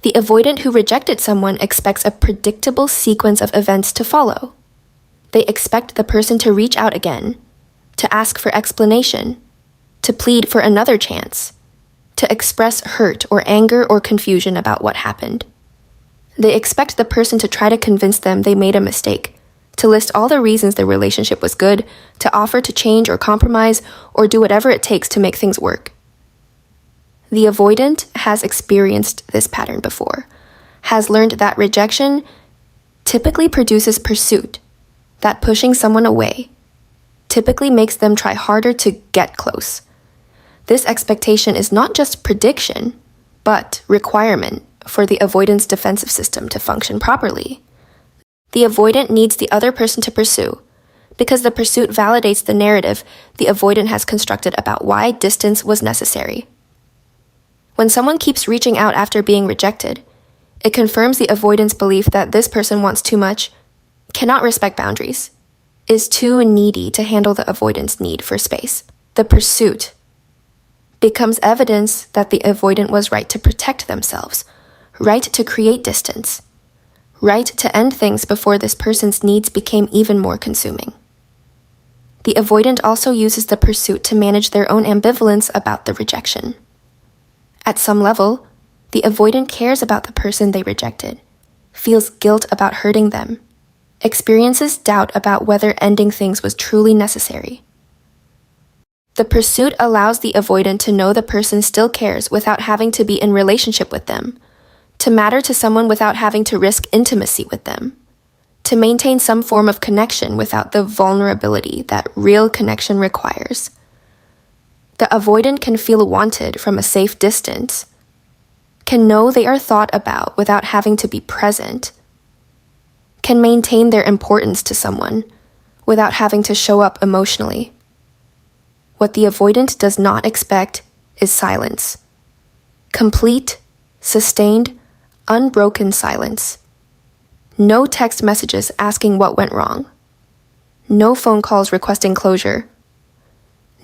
The avoidant who rejected someone expects a predictable sequence of events to follow. They expect the person to reach out again, to ask for explanation, to plead for another chance, to express hurt or anger or confusion about what happened. They expect the person to try to convince them they made a mistake, to list all the reasons the relationship was good, to offer to change or compromise, or do whatever it takes to make things work. The avoidant has experienced this pattern before, has learned that rejection typically produces pursuit, that pushing someone away typically makes them try harder to get close. This expectation is not just prediction, but requirement for the avoidant's defensive system to function properly. The avoidant needs the other person to pursue, because the pursuit validates the narrative the avoidant has constructed about why distance was necessary. When someone keeps reaching out after being rejected, it confirms the avoidant's belief that this person wants too much, cannot respect boundaries, is too needy to handle the avoidant's need for space. The pursuit becomes evidence that the avoidant was right to protect themselves, right to create distance, right to end things before this person's needs became even more consuming. The avoidant also uses the pursuit to manage their own ambivalence about the rejection. At some level, the avoidant cares about the person they rejected, feels guilt about hurting them, experiences doubt about whether ending things was truly necessary. The pursuit allows the avoidant to know the person still cares without having to be in relationship with them, to matter to someone without having to risk intimacy with them, to maintain some form of connection without the vulnerability that real connection requires. The avoidant can feel wanted from a safe distance, can know they are thought about without having to be present, can maintain their importance to someone without having to show up emotionally. What the avoidant does not expect is silence. Complete, sustained, unbroken silence. No text messages asking what went wrong. No phone calls requesting closure.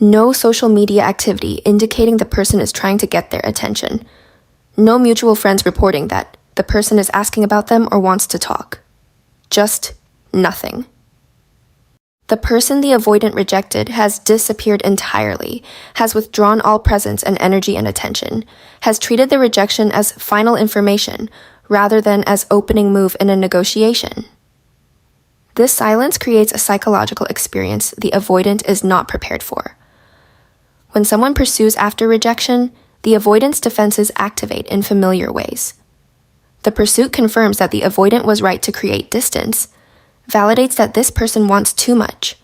No social media activity indicating the person is trying to get their attention. No mutual friends reporting that the person is asking about them or wants to talk. Just nothing. The person the avoidant rejected has disappeared entirely, has withdrawn all presence and energy and attention, has treated the rejection as final information rather than as opening move in a negotiation. This silence creates a psychological experience the avoidant is not prepared for. When someone pursues after rejection, the avoidant's defenses activate in familiar ways. The pursuit confirms that the avoidant was right to create distance, validates that this person wants too much,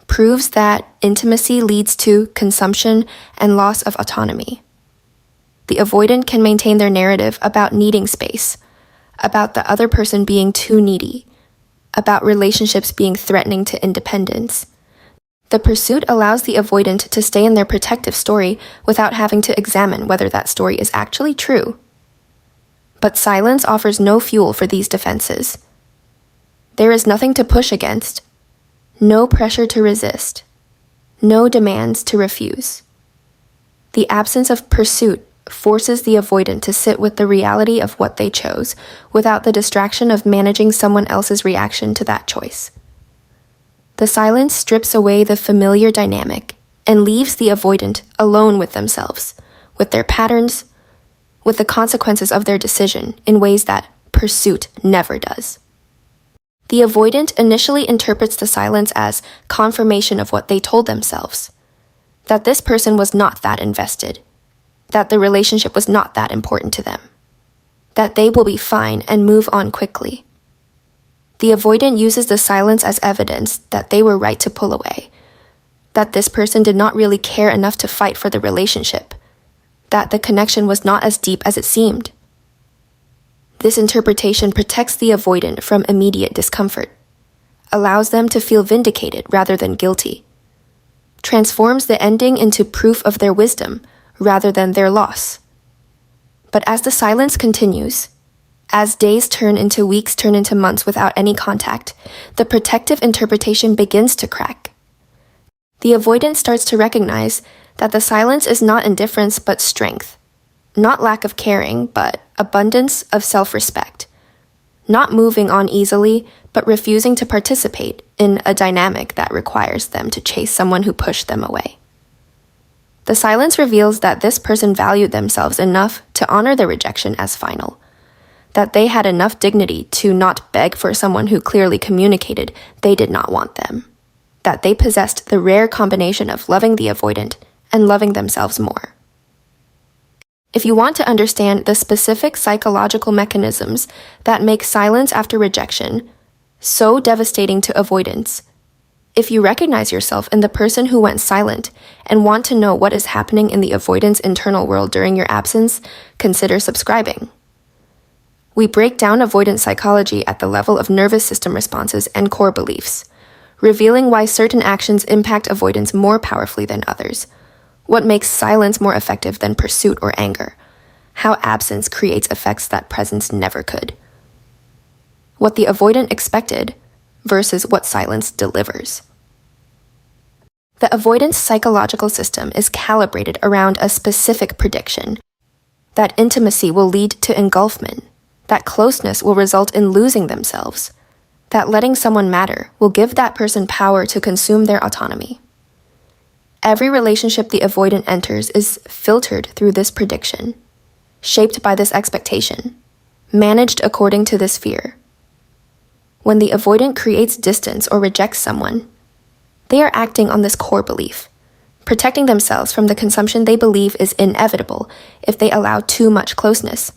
proves that intimacy leads to consumption and loss of autonomy. The avoidant can maintain their narrative about needing space, about the other person being too needy, about relationships being threatening to independence. The pursuit allows the avoidant to stay in their protective story without having to examine whether that story is actually true. But silence offers no fuel for these defenses. There is nothing to push against, no pressure to resist, no demands to refuse. The absence of pursuit forces the avoidant to sit with the reality of what they chose, without the distraction of managing someone else's reaction to that choice. The silence strips away the familiar dynamic and leaves the avoidant alone with themselves, with their patterns, with the consequences of their decision in ways that pursuit never does. The avoidant initially interprets the silence as confirmation of what they told themselves, that this person was not that invested, that the relationship was not that important to them, that they will be fine and move on quickly. The avoidant uses the silence as evidence that they were right to pull away, that this person did not really care enough to fight for the relationship, that the connection was not as deep as it seemed. This interpretation protects the avoidant from immediate discomfort, allows them to feel vindicated rather than guilty, transforms the ending into proof of their wisdom rather than their loss. But as the silence continues, as days turn into weeks, turn into months without any contact, the protective interpretation begins to crack. The avoidant starts to recognize that the silence is not indifference but strength, not lack of caring but abundance of self-respect, not moving on easily, but refusing to participate in a dynamic that requires them to chase someone who pushed them away. The silence reveals that this person valued themselves enough to honor the rejection as final, that they had enough dignity to not beg for someone who clearly communicated they did not want them, that they possessed the rare combination of loving the avoidant and loving themselves more. If you want to understand the specific psychological mechanisms that make silence after rejection so devastating to avoidants, if you recognize yourself in the person who went silent and want to know what is happening in the avoidant's internal world during your absence, consider subscribing. We break down avoidant psychology at the level of nervous system responses and core beliefs, revealing why certain actions impact avoidance more powerfully than others, what makes silence more effective than pursuit or anger, how absence creates effects that presence never could, what the avoidant expected versus what silence delivers. The avoidance psychological system is calibrated around a specific prediction that intimacy will lead to engulfment, that closeness will result in losing themselves, that letting someone matter will give that person power to consume their autonomy. Every relationship the avoidant enters is filtered through this prediction, shaped by this expectation, managed according to this fear. When the avoidant creates distance or rejects someone, they are acting on this core belief, protecting themselves from the consumption they believe is inevitable if they allow too much closeness.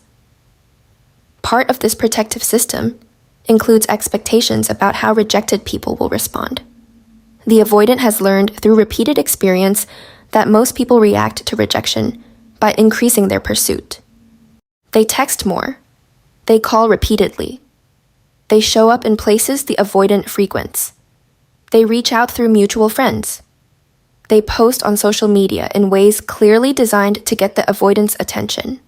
Part of this protective system includes expectations about how rejected people will respond. The avoidant has learned through repeated experience that most people react to rejection by increasing their pursuit. They text more. They call repeatedly. They show up in places the avoidant frequents. They reach out through mutual friends. They post on social media in ways clearly designed to get the avoidant's attention.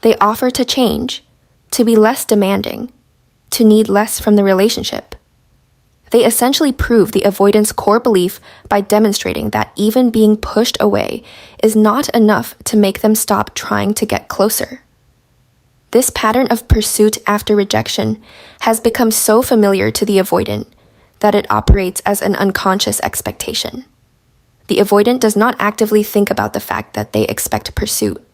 They offer to change, to be less demanding, to need less from the relationship. They essentially prove the avoidant's core belief by demonstrating that even being pushed away is not enough to make them stop trying to get closer. This pattern of pursuit after rejection has become so familiar to the avoidant that it operates as an unconscious expectation. The avoidant does not actively think about the fact that they expect pursuit.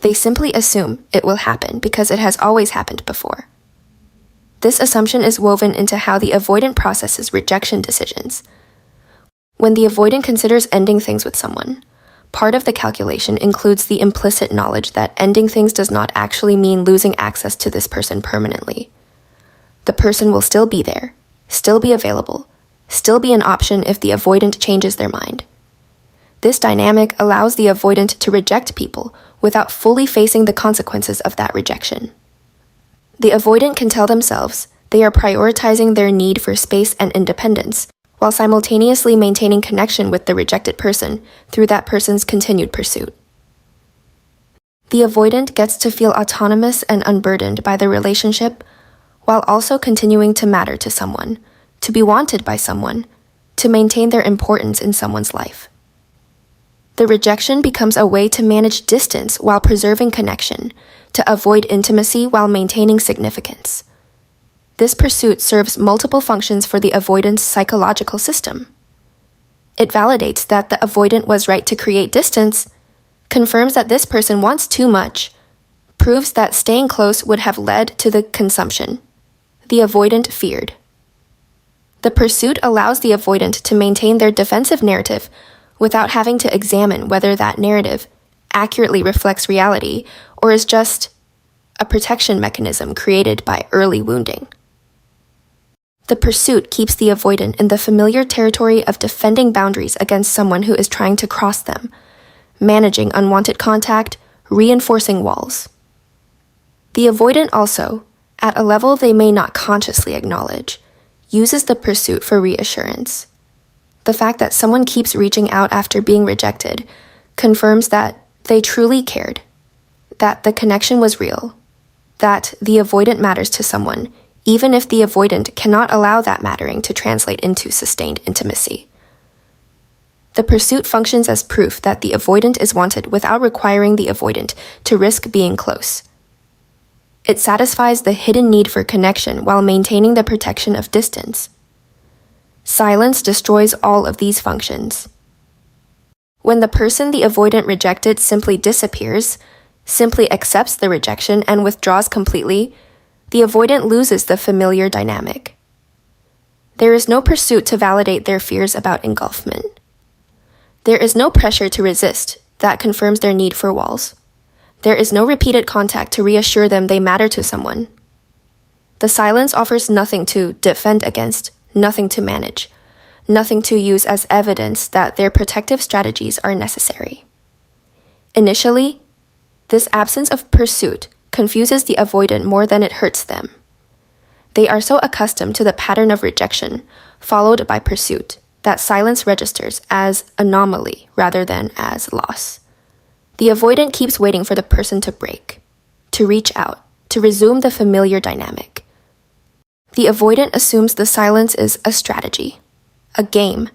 They simply assume it will happen because it has always happened before. This assumption is woven into how the avoidant processes rejection decisions. When the avoidant considers ending things with someone, part of the calculation includes the implicit knowledge that ending things does not actually mean losing access to this person permanently. The person will still be there, still be available, still be an option if the avoidant changes their mind. This dynamic allows the avoidant to reject people without fully facing the consequences of that rejection. The avoidant can tell themselves they are prioritizing their need for space and independence, while simultaneously maintaining connection with the rejected person through that person's continued pursuit. The avoidant gets to feel autonomous and unburdened by the relationship, while also continuing to matter to someone, to be wanted by someone, to maintain their importance in someone's life. The rejection becomes a way to manage distance while preserving connection, to avoid intimacy while maintaining significance. This pursuit serves multiple functions for the avoidant's psychological system. It validates that the avoidant was right to create distance, confirms that this person wants too much, proves that staying close would have led to the consumption the avoidant feared. The pursuit allows the avoidant to maintain their defensive narrative without having to examine whether that narrative accurately reflects reality or is just a protection mechanism created by early wounding. The pursuit keeps the avoidant in the familiar territory of defending boundaries against someone who is trying to cross them, managing unwanted contact, reinforcing walls. The avoidant also, at a level they may not consciously acknowledge, uses the pursuit for reassurance. The fact that someone keeps reaching out after being rejected confirms that they truly cared, that the connection was real, that the avoidant matters to someone, even if the avoidant cannot allow that mattering to translate into sustained intimacy. The pursuit functions as proof that the avoidant is wanted without requiring the avoidant to risk being close. It satisfies the hidden need for connection while maintaining the protection of distance. Silence destroys all of these functions. When the person the avoidant rejected simply disappears, simply accepts the rejection and withdraws completely, the avoidant loses the familiar dynamic. There is no pursuit to validate their fears about engulfment. There is no pressure to resist that confirms their need for walls. There is no repeated contact to reassure them they matter to someone. The silence offers nothing to defend against, nothing to manage, nothing to use as evidence that their protective strategies are necessary. Initially, this absence of pursuit confuses the avoidant more than it hurts them. They are so accustomed to the pattern of rejection, followed by pursuit, that silence registers as anomaly rather than as loss. The avoidant keeps waiting for the person to break, to reach out, to resume the familiar dynamic. The avoidant assumes the silence is a strategy, a game,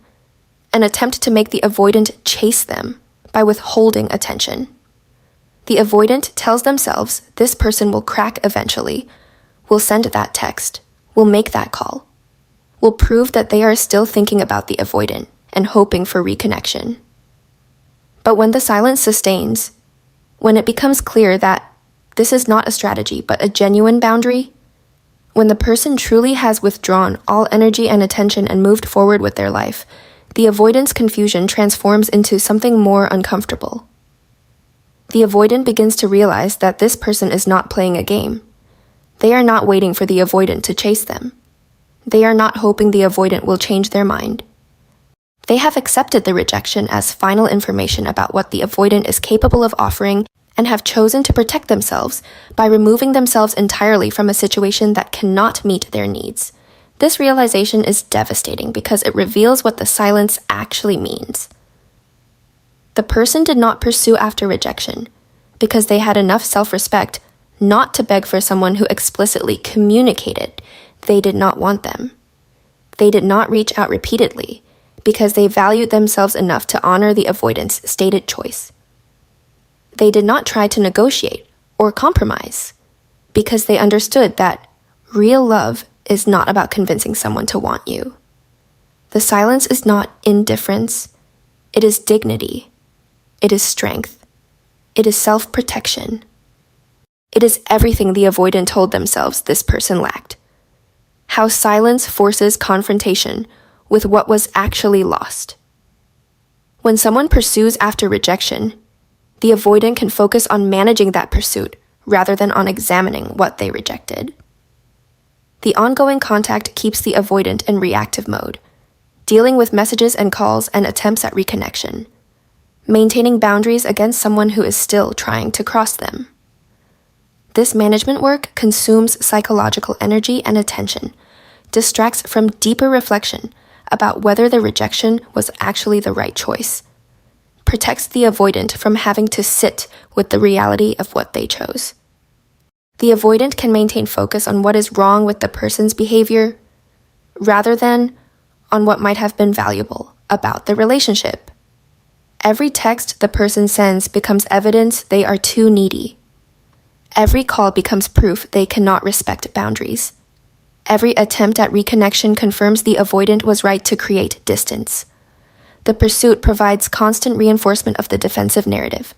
an attempt to make the avoidant chase them by withholding attention. The avoidant tells themselves this person will crack eventually, will send that text, will make that call, will prove that they are still thinking about the avoidant and hoping for reconnection. But when the silence sustains, when it becomes clear that this is not a strategy but a genuine boundary, when the person truly has withdrawn all energy and attention and moved forward with their life, the avoidance confusion transforms into something more uncomfortable. The avoidant begins to realize that this person is not playing a game. They are not waiting for the avoidant to chase them. They are not hoping the avoidant will change their mind. They have accepted the rejection as final information about what the avoidant is capable of offering and have chosen to protect themselves by removing themselves entirely from a situation that cannot meet their needs. This realization is devastating because it reveals what the silence actually means. The person did not pursue after rejection because they had enough self-respect not to beg for someone who explicitly communicated they did not want them. They did not reach out repeatedly because they valued themselves enough to honor the avoidant's stated choice. They did not try to negotiate or compromise because they understood that real love is not about convincing someone to want you. The silence is not indifference. It is dignity. It is strength. It is self-protection. It is everything the avoidant told themselves this person lacked. How silence forces confrontation with what was actually lost. When someone pursues after rejection, the avoidant can focus on managing that pursuit rather than on examining what they rejected. The ongoing contact keeps the avoidant in reactive mode, dealing with messages and calls and attempts at reconnection, maintaining boundaries against someone who is still trying to cross them. This management work consumes psychological energy and attention, distracts from deeper reflection about whether the rejection was actually the right choice, protects the avoidant from having to sit with the reality of what they chose. The avoidant can maintain focus on what is wrong with the person's behavior, rather than on what might have been valuable about the relationship. Every text the person sends becomes evidence they are too needy. Every call becomes proof they cannot respect boundaries. Every attempt at reconnection confirms the avoidant was right to create distance. The pursuit provides constant reinforcement of the defensive narrative,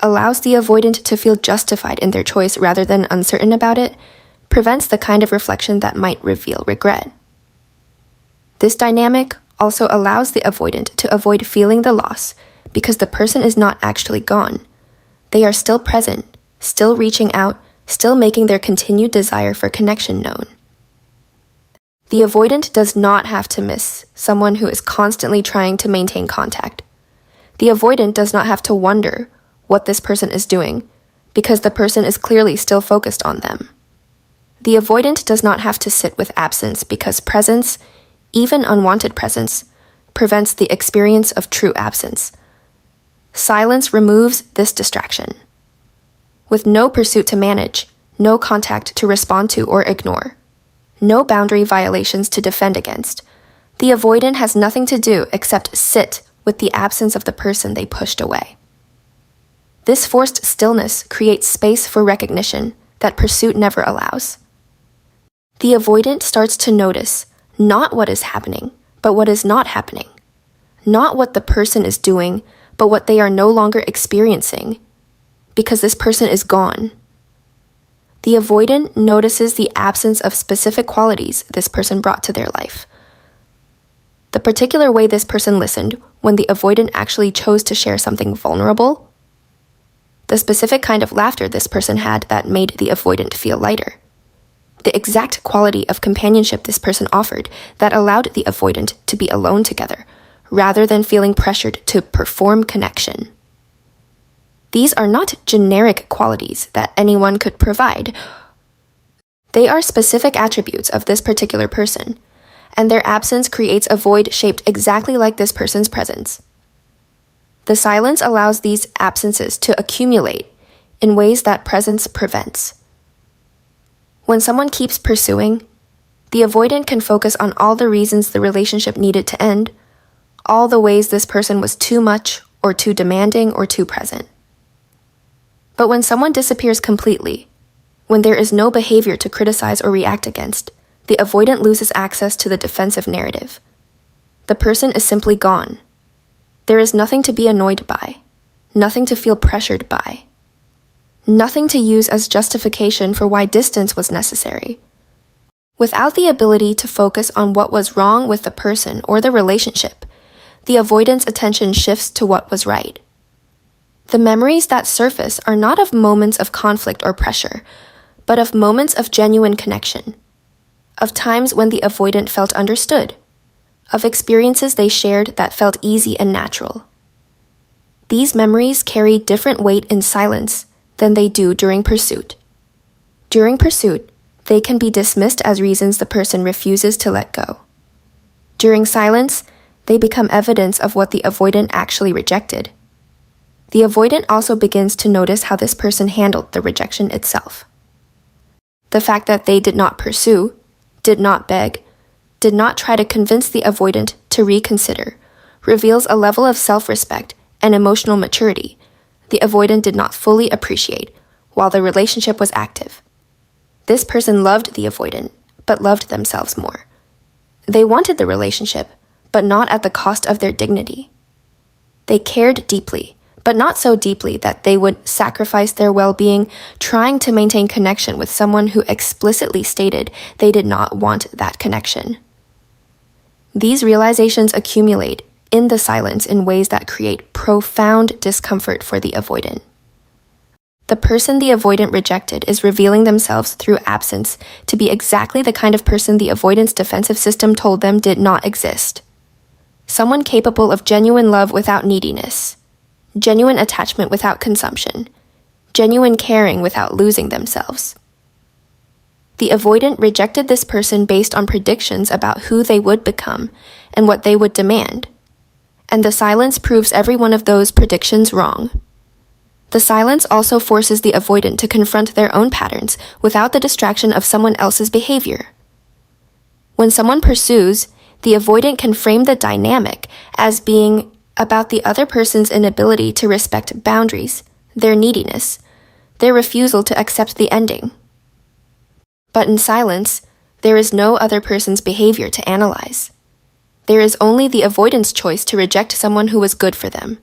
allows the avoidant to feel justified in their choice rather than uncertain about it, prevents the kind of reflection that might reveal regret. This dynamic also allows the avoidant to avoid feeling the loss because the person is not actually gone. They are still present, still reaching out, still making their continued desire for connection known. The avoidant does not have to miss someone who is constantly trying to maintain contact. The avoidant does not have to wonder what this person is doing because the person is clearly still focused on them. The avoidant does not have to sit with absence because presence, even unwanted presence, prevents the experience of true absence. Silence removes this distraction. With no pursuit to manage, no contact to respond to or ignore, no boundary violations to defend against, the avoidant has nothing to do except sit with the absence of the person they pushed away. This forced stillness creates space for recognition, that pursuit never allows. The avoidant starts to notice not what is happening, but what is not happening. Not what the person is doing, but what they are no longer experiencing, because this person is gone. The avoidant notices the absence of specific qualities this person brought to their life. The particular way this person listened when the avoidant actually chose to share something vulnerable. The specific kind of laughter this person had that made the avoidant feel lighter. The exact quality of companionship this person offered that allowed the avoidant to be alone together, rather than feeling pressured to perform connection. These are not generic qualities that anyone could provide. They are specific attributes of this particular person, and their absence creates a void shaped exactly like this person's presence. The silence allows these absences to accumulate in ways that presence prevents. When someone keeps pursuing, the avoidant can focus on all the reasons the relationship needed to end, all the ways this person was too much or too demanding or too present. But when someone disappears completely, when there is no behavior to criticize or react against, the avoidant loses access to the defensive narrative. The person is simply gone. There is nothing to be annoyed by, nothing to feel pressured by, nothing to use as justification for why distance was necessary. Without the ability to focus on what was wrong with the person or the relationship, the avoidant's attention shifts to what was right. The memories that surface are not of moments of conflict or pressure, but of moments of genuine connection, of times when the avoidant felt understood, of experiences they shared that felt easy and natural. These memories carry different weight in silence than they do during pursuit. During pursuit, they can be dismissed as reasons the person refuses to let go. During silence, they become evidence of what the avoidant actually rejected. The avoidant also begins to notice how this person handled the rejection itself. The fact that they did not pursue, did not beg, did not try to convince the avoidant to reconsider, reveals a level of self-respect and emotional maturity the avoidant did not fully appreciate while the relationship was active. This person loved the avoidant, but loved themselves more. They wanted the relationship, but not at the cost of their dignity. They cared deeply, but not so deeply that they would sacrifice their well-being trying to maintain connection with someone who explicitly stated they did not want that connection. These realizations accumulate in the silence in ways that create profound discomfort for the avoidant. The person the avoidant rejected is revealing themselves through absence to be exactly the kind of person the avoidance defensive system told them did not exist. Someone capable of genuine love without neediness, genuine attachment without consumption, genuine caring without losing themselves. The avoidant rejected this person based on predictions about who they would become and what they would demand. And the silence proves every one of those predictions wrong. The silence also forces the avoidant to confront their own patterns without the distraction of someone else's behavior. When someone pursues, the avoidant can frame the dynamic as being about the other person's inability to respect boundaries, their neediness, their refusal to accept the ending. But in silence, there is no other person's behavior to analyze. There is only the avoidant's choice to reject someone who was good for them.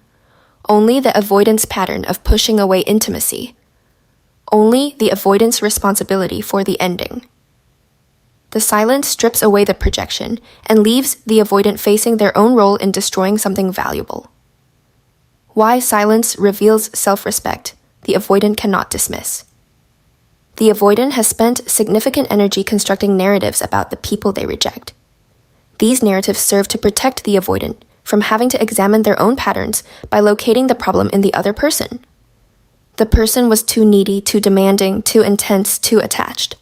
Only the avoidant's pattern of pushing away intimacy. Only the avoidant's responsibility for the ending. The silence strips away the projection and leaves the avoidant facing their own role in destroying something valuable. Why silence reveals self-respect, the avoidant cannot dismiss. The avoidant has spent significant energy constructing narratives about the people they reject. These narratives serve to protect the avoidant from having to examine their own patterns by locating the problem in the other person. The person was too needy, too demanding, too intense, too attached.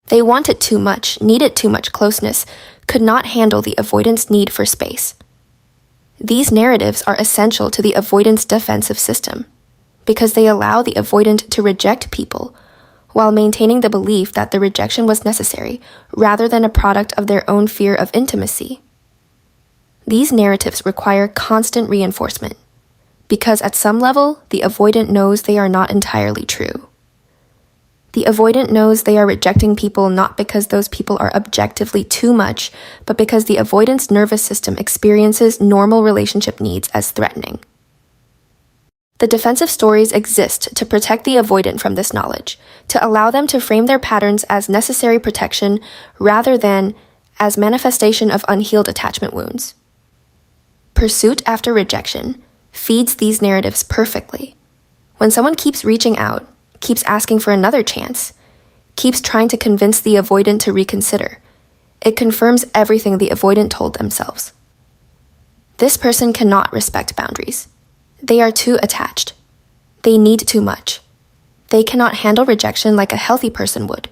They wanted too much, needed too much closeness, could not handle the avoidant's need for space. These narratives are essential to the avoidance defensive system because they allow the avoidant to reject people while maintaining the belief that the rejection was necessary rather than a product of their own fear of intimacy. These narratives require constant reinforcement because at some level, the avoidant knows they are not entirely true. The avoidant knows they are rejecting people not because those people are objectively too much, but because the avoidant's nervous system experiences normal relationship needs as threatening. The defensive stories exist to protect the avoidant from this knowledge, to allow them to frame their patterns as necessary protection rather than as manifestation of unhealed attachment wounds. Pursuit after rejection feeds these narratives perfectly. When someone keeps reaching out, keeps asking for another chance, keeps trying to convince the avoidant to reconsider, it confirms everything the avoidant told themselves. This person cannot respect boundaries. They are too attached. They need too much. They cannot handle rejection like a healthy person would.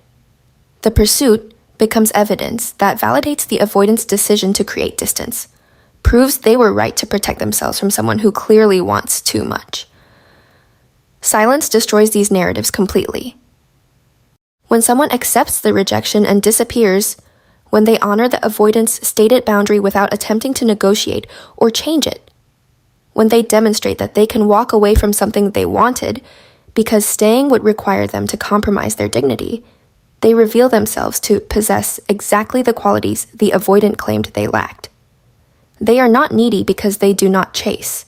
The pursuit becomes evidence that validates the avoidant's decision to create distance, proves they were right to protect themselves from someone who clearly wants too much. Silence destroys these narratives completely. When someone accepts the rejection and disappears, when they honor the avoidant's stated boundary without attempting to negotiate or change it, when they demonstrate that they can walk away from something they wanted because staying would require them to compromise their dignity, they reveal themselves to possess exactly the qualities the avoidant claimed they lacked. They are not needy because they do not chase.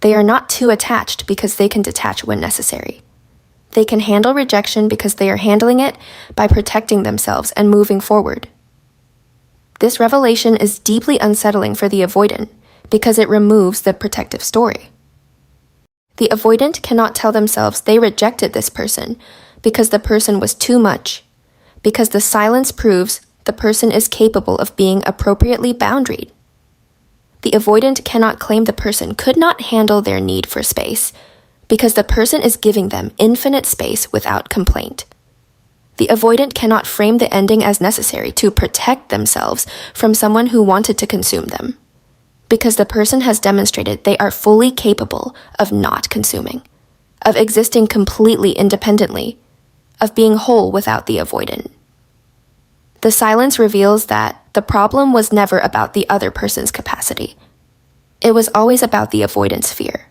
They are not too attached because they can detach when necessary. They can handle rejection because they are handling it by protecting themselves and moving forward. This revelation is deeply unsettling for the avoidant because it removes the protective story. The avoidant cannot tell themselves they rejected this person because the person was too much, because the silence proves the person is capable of being appropriately boundaried. The avoidant cannot claim the person could not handle their need for space because the person is giving them infinite space without complaint. The avoidant cannot frame the ending as necessary to protect themselves from someone who wanted to consume them, because the person has demonstrated they are fully capable of not consuming, of existing completely independently, of being whole without the avoidant. The silence reveals that the problem was never about the other person's capacity. It was always about the avoidant's fear.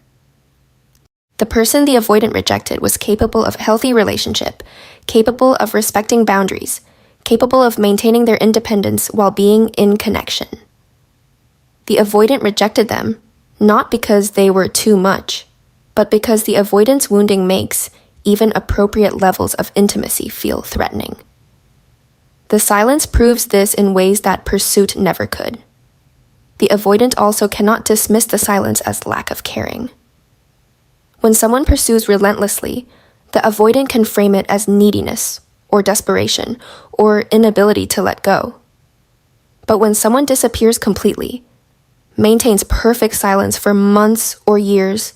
The person the avoidant rejected was capable of healthy relationship, capable of respecting boundaries, capable of maintaining their independence while being in connection. The avoidant rejected them, not because they were too much, but because the avoidance wounding makes even appropriate levels of intimacy feel threatening. The silence proves this in ways that pursuit never could. The avoidant also cannot dismiss the silence as lack of caring. When someone pursues relentlessly, the avoidant can frame it as neediness, or desperation, or inability to let go. But when someone disappears completely, maintains perfect silence for months or years,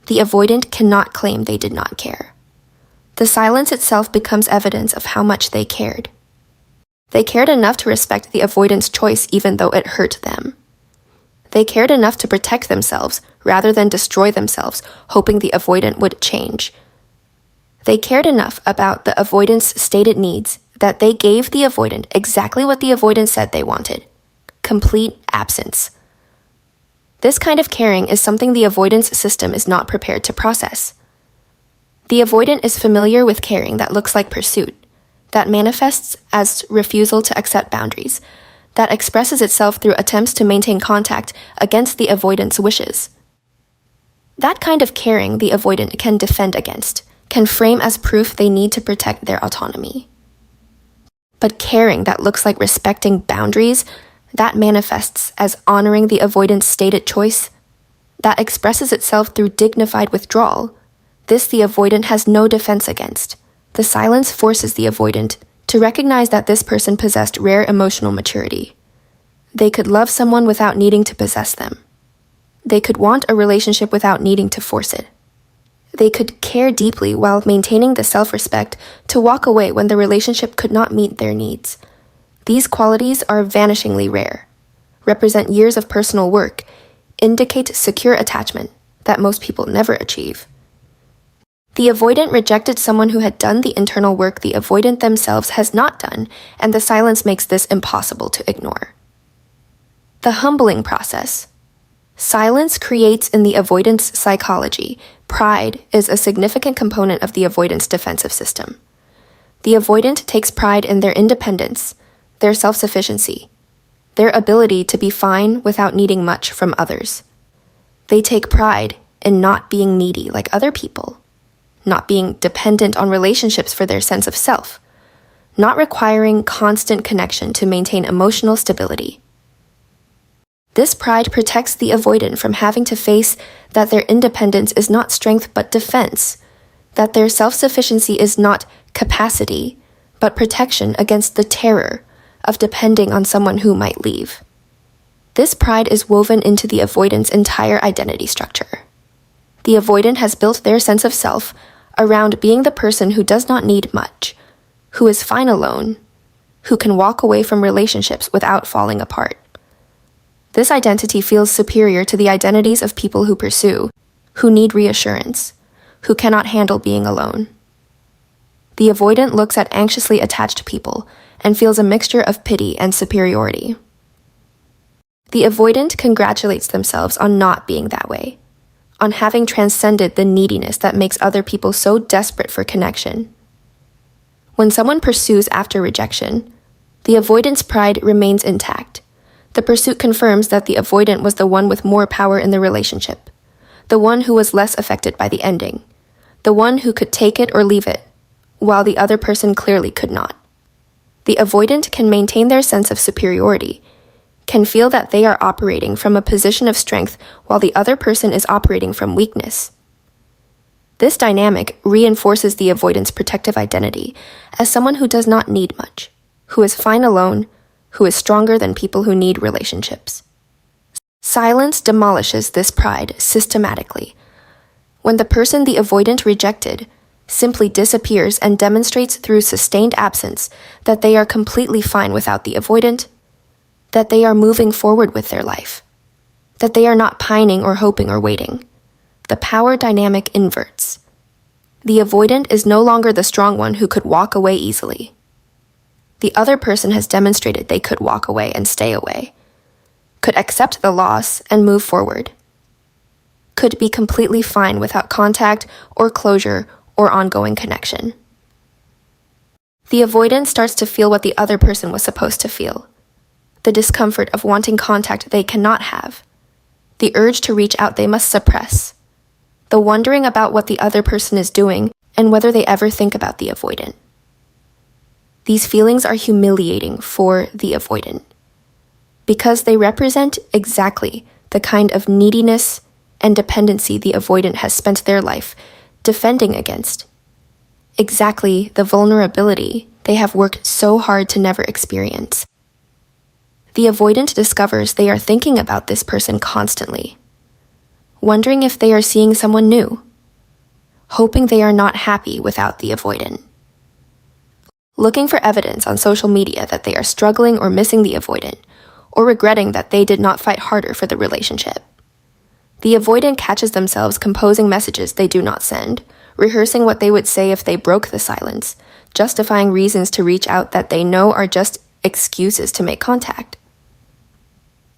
the avoidant cannot claim they did not care. The silence itself becomes evidence of how much they cared. They cared enough to respect the avoidant's choice even though it hurt them. They cared enough to protect themselves rather than destroy themselves, hoping the avoidant would change. They cared enough about the avoidant's stated needs that they gave the avoidant exactly what the avoidant said they wanted: complete absence. This kind of caring is something the avoidance system is not prepared to process. The avoidant is familiar with caring that looks like pursuit, that manifests as refusal to accept boundaries, that expresses itself through attempts to maintain contact against the avoidant's wishes. That kind of caring the avoidant can defend against, can frame as proof they need to protect their autonomy. But caring that looks like respecting boundaries, that manifests as honoring the avoidant's stated choice, that expresses itself through dignified withdrawal, this the avoidant has no defense against. The silence forces the avoidant to recognize that this person possessed rare emotional maturity. They could love someone without needing to possess them. They could want a relationship without needing to force it. They could care deeply while maintaining the self-respect to walk away when the relationship could not meet their needs. These qualities are vanishingly rare, represent years of personal work, indicate secure attachment that most people never achieve. The avoidant rejected someone who had done the internal work the avoidant themselves has not done, and the silence makes this impossible to ignore. The humbling process. Silence creates in the avoidant's psychology. Pride is a significant component of the avoidance defensive system. The avoidant takes pride in their independence, their self-sufficiency, their ability to be fine without needing much from others. They take pride in not being needy like other people, not being dependent on relationships for their sense of self, not requiring constant connection to maintain emotional stability. This pride protects the avoidant from having to face that their independence is not strength but defense, that their self-sufficiency is not capacity, but protection against the terror of depending on someone who might leave. This pride is woven into the avoidant's entire identity structure. The avoidant has built their sense of self around being the person who does not need much, who is fine alone, who can walk away from relationships without falling apart. This identity feels superior to the identities of people who pursue, who need reassurance, who cannot handle being alone. The avoidant looks at anxiously attached people and feels a mixture of pity and superiority. The avoidant congratulates themselves on not being that way, on having transcended the neediness that makes other people so desperate for connection. When someone pursues after rejection, the avoidant's pride remains intact. The pursuit confirms that the avoidant was the one with more power in the relationship, the one who was less affected by the ending, the one who could take it or leave it, while the other person clearly could not. The avoidant can maintain their sense of superiority, can feel that they are operating from a position of strength while the other person is operating from weakness. This dynamic reinforces the avoidant's protective identity as someone who does not need much, who is fine alone, who is stronger than people who need relationships. Silence demolishes this pride systematically. When the person the avoidant rejected simply disappears and demonstrates through sustained absence that they are completely fine without the avoidant, that they are moving forward with their life, that they are not pining or hoping or waiting, the power dynamic inverts. The avoidant is no longer the strong one who could walk away easily. The other person has demonstrated they could walk away and stay away, could accept the loss and move forward, could be completely fine without contact or closure or ongoing connection. The avoidant starts to feel what the other person was supposed to feel, the discomfort of wanting contact they cannot have, the urge to reach out they must suppress, the wondering about what the other person is doing and whether they ever think about the avoidant. These feelings are humiliating for the avoidant because they represent exactly the kind of neediness and dependency the avoidant has spent their life defending against, exactly the vulnerability they have worked so hard to never experience. The avoidant discovers they are thinking about this person constantly, wondering if they are seeing someone new, hoping they are not happy without the avoidant, looking for evidence on social media that they are struggling or missing the avoidant, or regretting that they did not fight harder for the relationship. The avoidant catches themselves composing messages they do not send, rehearsing what they would say if they broke the silence, justifying reasons to reach out that they know are just excuses to make contact.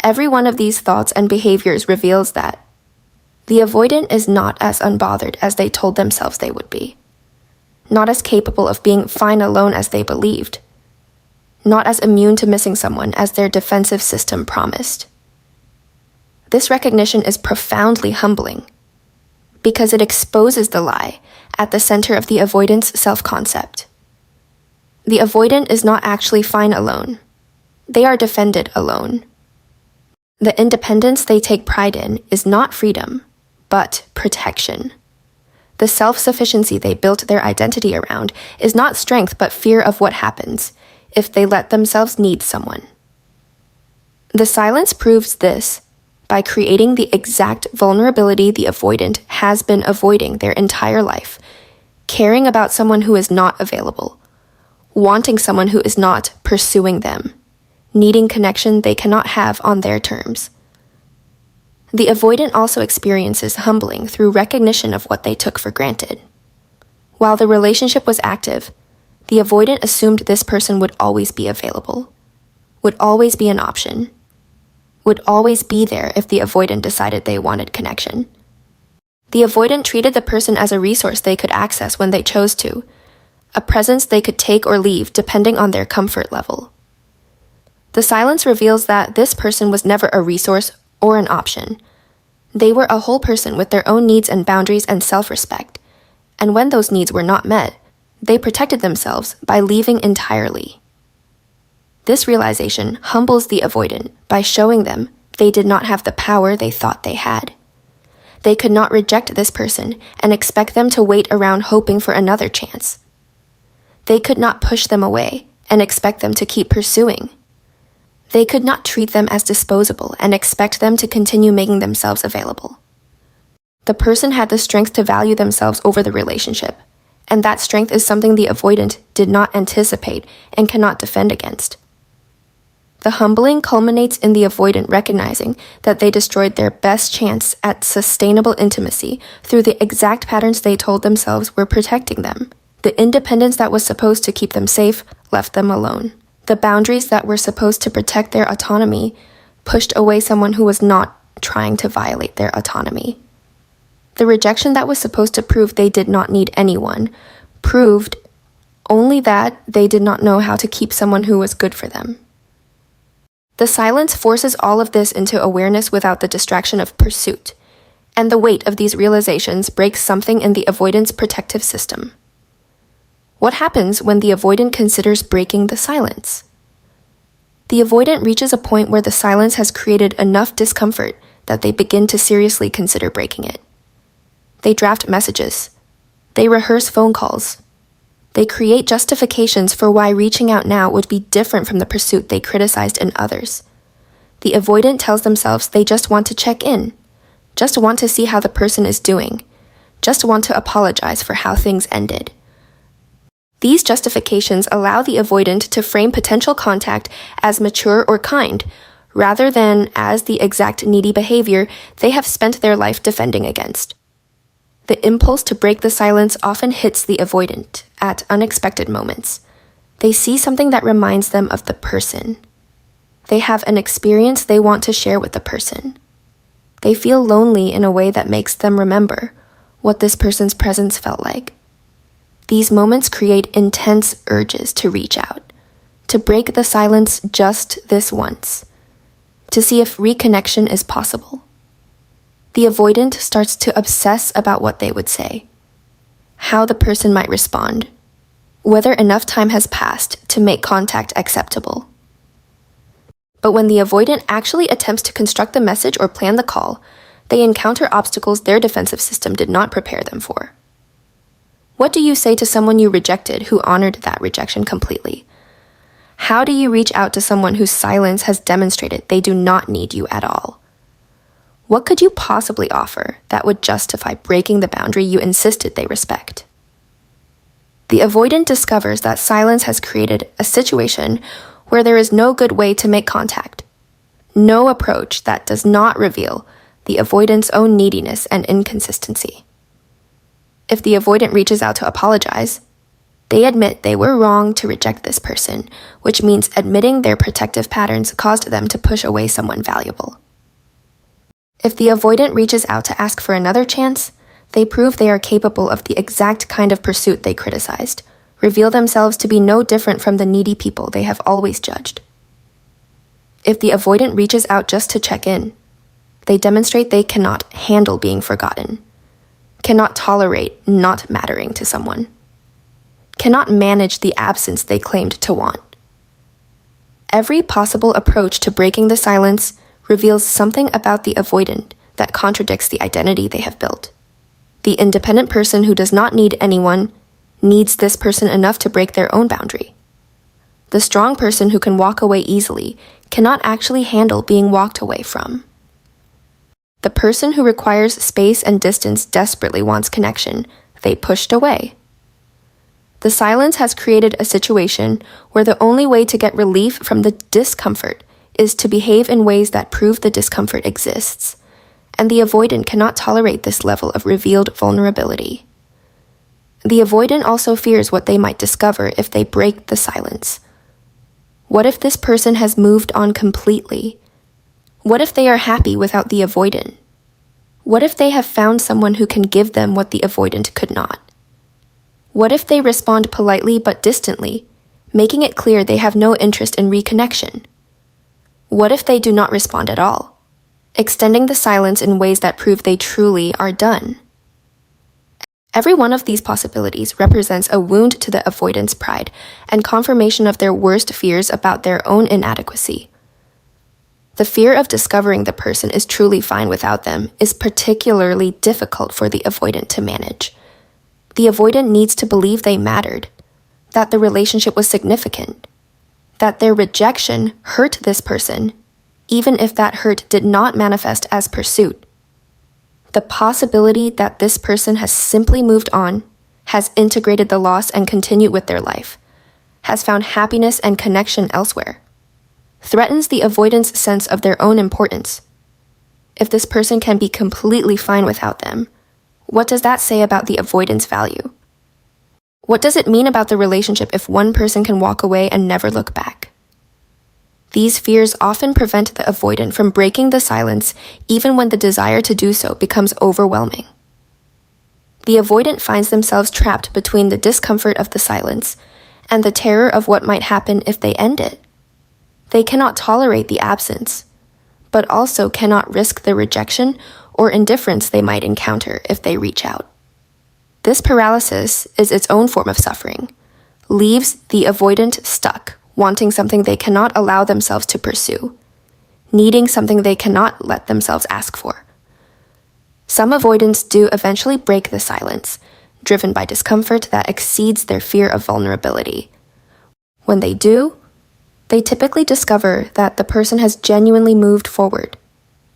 Every one of these thoughts and behaviors reveals that the avoidant is not as unbothered as they told themselves they would be, not as capable of being fine alone as they believed, not as immune to missing someone as their defensive system promised. This recognition is profoundly humbling because it exposes the lie at the center of the avoidant's self-concept. The avoidant is not actually fine alone. They are defended alone. The independence they take pride in is not freedom, but protection. The self-sufficiency they built their identity around is not strength but fear of what happens if they let themselves need someone. The silence proves this by creating the exact vulnerability the avoidant has been avoiding their entire life, caring about someone who is not available, wanting someone who is not pursuing them, needing connection they cannot have on their terms. The avoidant also experiences humbling through recognition of what they took for granted. While the relationship was active, the avoidant assumed this person would always be available, would always be an option, would always be there if the avoidant decided they wanted connection. The avoidant treated the person as a resource they could access when they chose to, a presence they could take or leave depending on their comfort level. The silence reveals that this person was never a resource or an option. They were a whole person with their own needs and boundaries and self-respect, and when those needs were not met, they protected themselves by leaving entirely. This realization humbles the avoidant by showing them they did not have the power they thought they had. They could not reject this person and expect them to wait around hoping for another chance. They could not push them away and expect them to keep pursuing. They could not treat them as disposable and expect them to continue making themselves available. The person had the strength to value themselves over the relationship, and that strength is something the avoidant did not anticipate and cannot defend against. The humbling culminates in the avoidant recognizing that they destroyed their best chance at sustainable intimacy through the exact patterns they told themselves were protecting them. The independence that was supposed to keep them safe left them alone. The boundaries that were supposed to protect their autonomy pushed away someone who was not trying to violate their autonomy. The rejection that was supposed to prove they did not need anyone proved only that they did not know how to keep someone who was good for them. The silence forces all of this into awareness without the distraction of pursuit, and the weight of these realizations breaks something in the avoidant's protective system. What happens when the avoidant considers breaking the silence? The avoidant reaches a point where the silence has created enough discomfort that they begin to seriously consider breaking it. They draft messages. They rehearse phone calls. They create justifications for why reaching out now would be different from the pursuit they criticized in others. The avoidant tells themselves they just want to check in, just want to see how the person is doing, just want to apologize for how things ended. These justifications allow the avoidant to frame potential contact as mature or kind, rather than as the exact needy behavior they have spent their life defending against. The impulse to break the silence often hits the avoidant at unexpected moments. They see something that reminds them of the person. They have an experience they want to share with the person. They feel lonely in a way that makes them remember what this person's presence felt like. These moments create intense urges to reach out, to break the silence just this once, to see if reconnection is possible. The avoidant starts to obsess about what they would say, how the person might respond, whether enough time has passed to make contact acceptable. But when the avoidant actually attempts to construct the message or plan the call, they encounter obstacles their defensive system did not prepare them for. What do you say to someone you rejected who honored that rejection completely? How do you reach out to someone whose silence has demonstrated they do not need you at all? What could you possibly offer that would justify breaking the boundary you insisted they respect? The avoidant discovers that silence has created a situation where there is no good way to make contact, no approach that does not reveal the avoidant's own neediness and inconsistency. If the avoidant reaches out to apologize, they admit they were wrong to reject this person, which means admitting their protective patterns caused them to push away someone valuable. If the avoidant reaches out to ask for another chance, they prove they are capable of the exact kind of pursuit they criticized, reveal themselves to be no different from the needy people they have always judged. If the avoidant reaches out just to check in, they demonstrate they cannot handle being forgotten, cannot tolerate not mattering to someone, cannot manage the absence they claimed to want. Every possible approach to breaking the silence reveals something about the avoidant that contradicts the identity they have built. The independent person who does not need anyone needs this person enough to break their own boundary. The strong person who can walk away easily cannot actually handle being walked away from. The person who requires space and distance desperately wants connection they pushed away. The silence has created a situation where the only way to get relief from the discomfort is to behave in ways that prove the discomfort exists, and the avoidant cannot tolerate this level of revealed vulnerability. The avoidant also fears what they might discover if they break the silence. What if this person has moved on completely? What if they are happy without the avoidant? What if they have found someone who can give them what the avoidant could not? What if they respond politely but distantly, making it clear they have no interest in reconnection? What if they do not respond at all, extending the silence in ways that prove they truly are done? Every one of these possibilities represents a wound to the avoidant's pride and confirmation of their worst fears about their own inadequacy. The fear of discovering the person is truly fine without them is particularly difficult for the avoidant to manage. The avoidant needs to believe they mattered, that the relationship was significant, that their rejection hurt this person, even if that hurt did not manifest as pursuit. The possibility that this person has simply moved on, has integrated the loss and continued with their life, has found happiness and connection elsewhere, threatens the avoidant's sense of their own importance. If this person can be completely fine without them, what does that say about the avoidant's value? What does it mean about the relationship if one person can walk away and never look back? These fears often prevent the avoidant from breaking the silence even when the desire to do so becomes overwhelming. The avoidant finds themselves trapped between the discomfort of the silence and the terror of what might happen if they end it. They cannot tolerate the absence, but also cannot risk the rejection or indifference they might encounter if they reach out. This paralysis is its own form of suffering, leaves the avoidant stuck, wanting something they cannot allow themselves to pursue, needing something they cannot let themselves ask for. Some avoidants do eventually break the silence, driven by discomfort that exceeds their fear of vulnerability. When they do, they typically discover that the person has genuinely moved forward,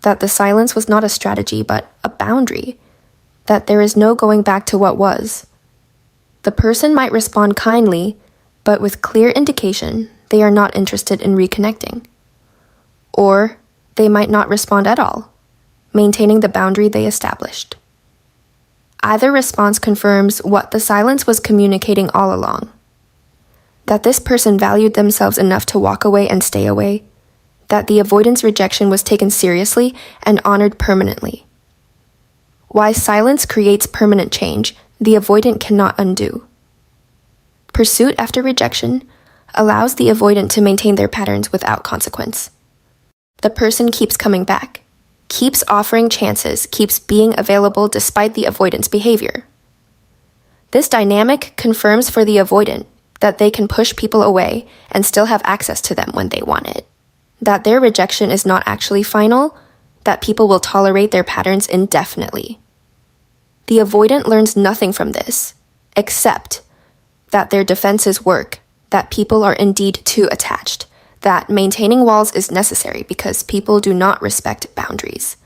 that the silence was not a strategy but a boundary, that there is no going back to what was. The person might respond kindly, but with clear indication they are not interested in reconnecting. Or they might not respond at all, maintaining the boundary they established. Either response confirms what the silence was communicating all along: that this person valued themselves enough to walk away and stay away, that the avoidance rejection was taken seriously and honored permanently. Why silence creates permanent change, the avoidant cannot undo. Pursuit after rejection allows the avoidant to maintain their patterns without consequence. The person keeps coming back, keeps offering chances, keeps being available despite the avoidant's behavior. This dynamic confirms for the avoidant that they can push people away and still have access to them when they want it, that their rejection is not actually final, that people will tolerate their patterns indefinitely. The avoidant learns nothing from this, except that their defenses work, that people are indeed too attached, that maintaining walls is necessary because people do not respect boundaries.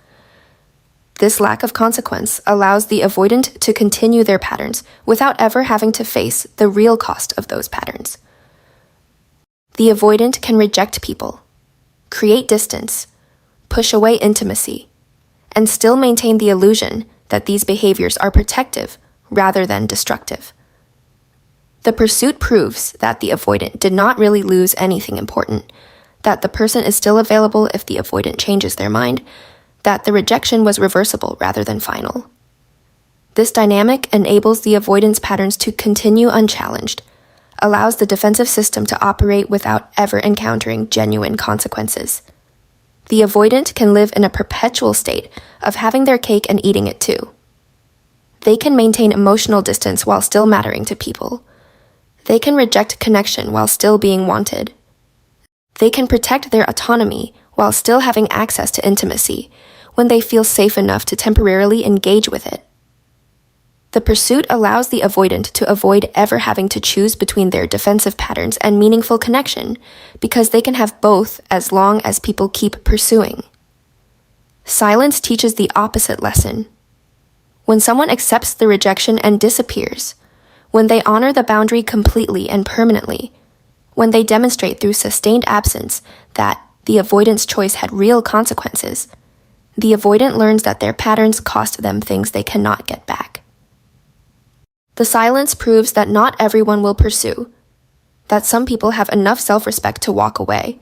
This lack of consequence allows the avoidant to continue their patterns without ever having to face the real cost of those patterns. The avoidant can reject people, create distance, push away intimacy, and still maintain the illusion that these behaviors are protective rather than destructive. The pursuit proves that the avoidant did not really lose anything important, that the person is still available if the avoidant changes their mind, that the rejection was reversible rather than final. This dynamic enables the avoidance patterns to continue unchallenged, allows the defensive system to operate without ever encountering genuine consequences. The avoidant can live in a perpetual state of having their cake and eating it too. They can maintain emotional distance while still mattering to people. They can reject connection while still being wanted. They can protect their autonomy while still having access to intimacy when they feel safe enough to temporarily engage with it. The pursuit allows the avoidant to avoid ever having to choose between their defensive patterns and meaningful connection because they can have both as long as people keep pursuing. Silence teaches the opposite lesson. When someone accepts the rejection and disappears, when they honor the boundary completely and permanently, when they demonstrate through sustained absence that the avoidant's choice had real consequences, the avoidant learns that their patterns cost them things they cannot get back. The silence proves that not everyone will pursue, that some people have enough self-respect to walk away,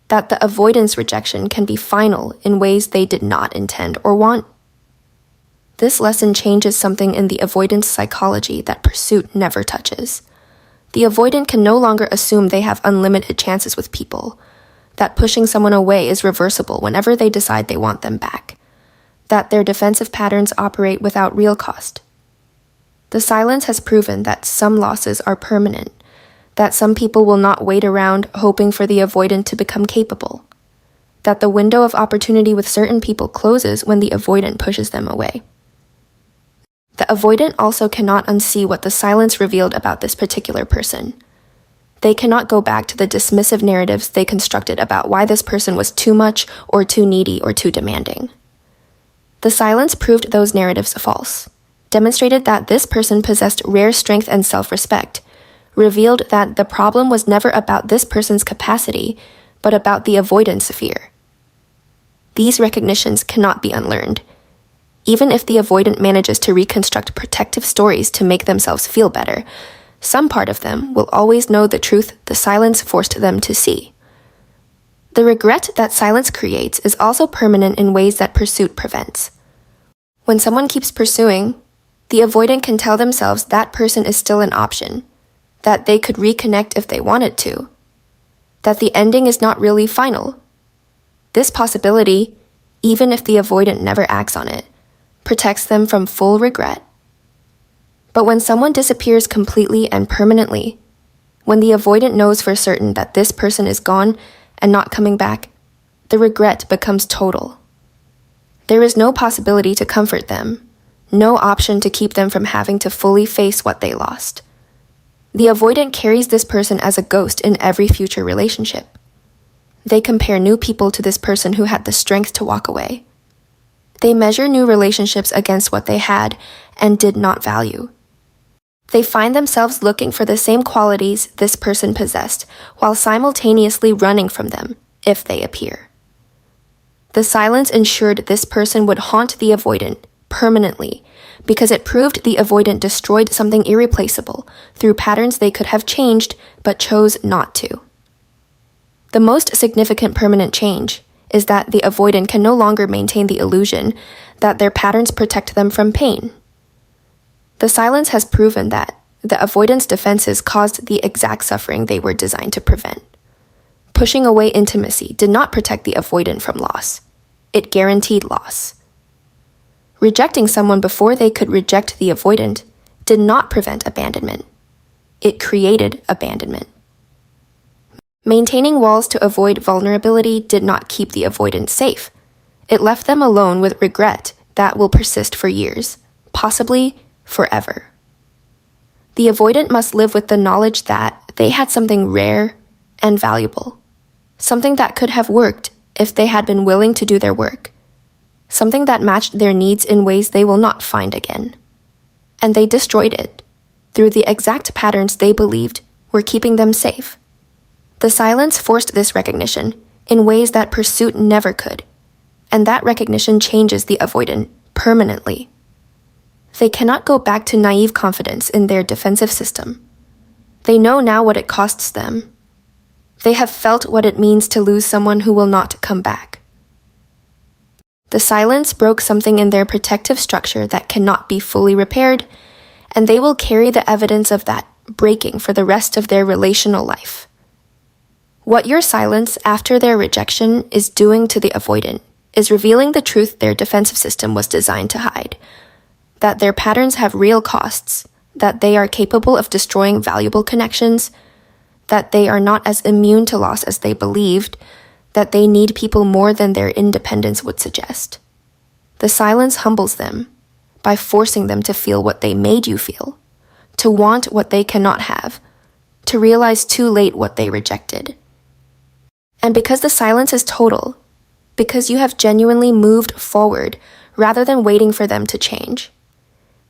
that the avoidance rejection can be final in ways they did not intend or want. this lesson changes something in the avoidance psychology that pursuit never touches. The avoidant can no longer assume they have unlimited chances with people, that pushing someone away is reversible whenever they decide they want them back, that their defensive patterns operate without real cost. The silence has proven that some losses are permanent, that some people will not wait around hoping for the avoidant to become capable, that the window of opportunity with certain people closes when the avoidant pushes them away. The avoidant also cannot unsee what the silence revealed about this particular person. They cannot go back to the dismissive narratives they constructed about why this person was too much or too needy or too demanding. The silence proved those narratives false, demonstrated that this person possessed rare strength and self-respect, revealed that the problem was never about this person's capacity, but about the avoidance fear. These recognitions cannot be unlearned. Even if the avoidant manages to reconstruct protective stories to make themselves feel better, some part of them will always know the truth the silence forced them to see. The regret that silence creates is also permanent in ways that pursuit prevents. When someone keeps pursuing, the avoidant can tell themselves that person is still an option, that they could reconnect if they wanted to, that the ending is not really final. This possibility, even if the avoidant never acts on it, protects them from full regret. But when someone disappears completely and permanently, when the avoidant knows for certain that this person is gone and not coming back, the regret becomes total. There is no possibility to comfort them, no option to keep them from having to fully face what they lost. The avoidant carries this person as a ghost in every future relationship. They compare new people to this person who had the strength to walk away. They measure new relationships against what they had and did not value. They find themselves looking for the same qualities this person possessed while simultaneously running from them if they appear. The silence ensured this person would haunt the avoidant permanently because it proved the avoidant destroyed something irreplaceable through patterns they could have changed but chose not to. The most significant permanent change is that the avoidant can no longer maintain the illusion that their patterns protect them from pain. The silence has proven that the avoidance defenses caused the exact suffering they were designed to prevent. Pushing away intimacy did not protect the avoidant from loss. It guaranteed loss. Rejecting someone before they could reject the avoidant did not prevent abandonment. It created abandonment. Maintaining walls to avoid vulnerability did not keep the avoidant safe. It left them alone with regret that will persist for years, possibly forever. The avoidant must live with the knowledge that they had something rare and valuable, something that could have worked if they had been willing to do their work, something that matched their needs in ways they will not find again. And they destroyed it through the exact patterns they believed were keeping them safe. The silence forced this recognition in ways that pursuit never could, and that recognition changes the avoidant permanently. They cannot go back to naive confidence in their defensive system. They know now what it costs them. They have felt what it means to lose someone who will not come back. The silence broke something in their protective structure that cannot be fully repaired, and they will carry the evidence of that breaking for the rest of their relational life. What your silence after their rejection is doing to the avoidant is revealing the truth their defensive system was designed to hide, that their patterns have real costs, that they are capable of destroying valuable connections, that they are not as immune to loss as they believed, that they need people more than their independence would suggest. The silence humbles them by forcing them to feel what they made you feel, to want what they cannot have, to realize too late what they rejected. And because the silence is total, because you have genuinely moved forward rather than waiting for them to change,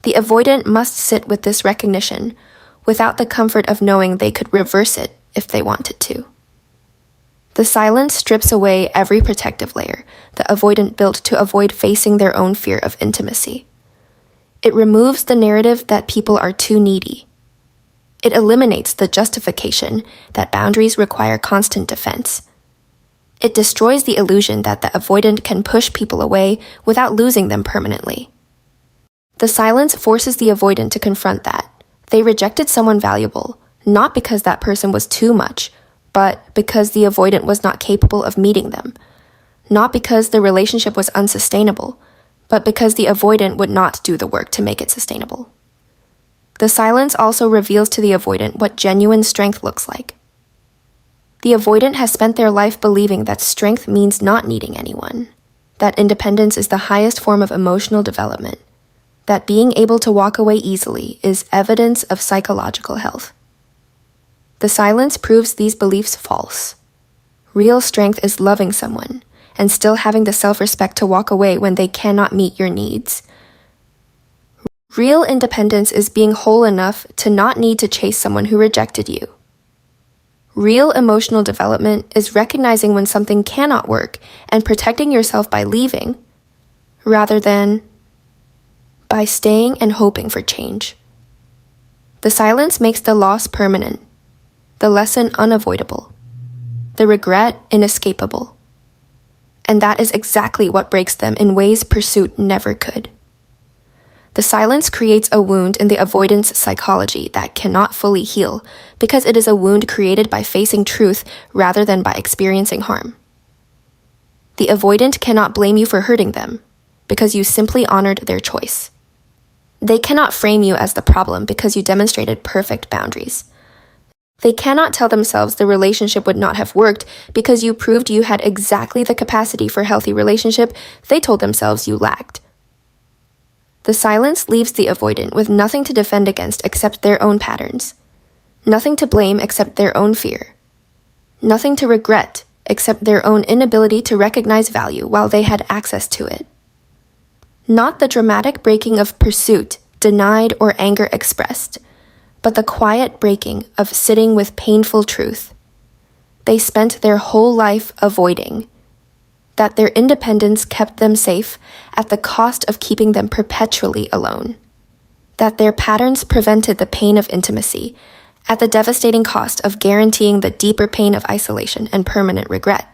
the avoidant must sit with this recognition without the comfort of knowing they could reverse it if they wanted to. The silence strips away every protective layer the avoidant built to avoid facing their own fear of intimacy. It removes the narrative that people are too needy. It eliminates the justification that boundaries require constant defense. It destroys the illusion that the avoidant can push people away without losing them permanently. The silence forces the avoidant to confront that. They rejected someone valuable, not because that person was too much, but because the avoidant was not capable of meeting them. Not because the relationship was unsustainable, but because the avoidant would not do the work to make it sustainable. The silence also reveals to the avoidant what genuine strength looks like. The avoidant has spent their life believing that strength means not needing anyone, that independence is the highest form of emotional development, that being able to walk away easily is evidence of psychological health. The silence proves these beliefs false. Real strength is loving someone and still having the self-respect to walk away when they cannot meet your needs. Real independence is being whole enough to not need to chase someone who rejected you. Real emotional development is recognizing when something cannot work and protecting yourself by leaving, rather than by staying and hoping for change. The silence makes the loss permanent, the lesson unavoidable, the regret inescapable. And that is exactly what breaks them in ways pursuit never could. The silence creates a wound in the avoidance psychology that cannot fully heal because it is a wound created by facing truth rather than by experiencing harm. The avoidant cannot blame you for hurting them because you simply honored their choice. They cannot frame you as the problem because you demonstrated perfect boundaries. They cannot tell themselves the relationship would not have worked because you proved you had exactly the capacity for healthy relationship they told themselves you lacked. The silence leaves the avoidant with nothing to defend against except their own patterns, nothing to blame except their own fear, nothing to regret except their own inability to recognize value while they had access to it. Not the dramatic breaking of pursuit, denied or anger expressed, but the quiet breaking of sitting with painful truth. They spent their whole life avoiding, that their independence kept them safe at the cost of keeping them perpetually alone, that their patterns prevented the pain of intimacy at the devastating cost of guaranteeing the deeper pain of isolation and permanent regret.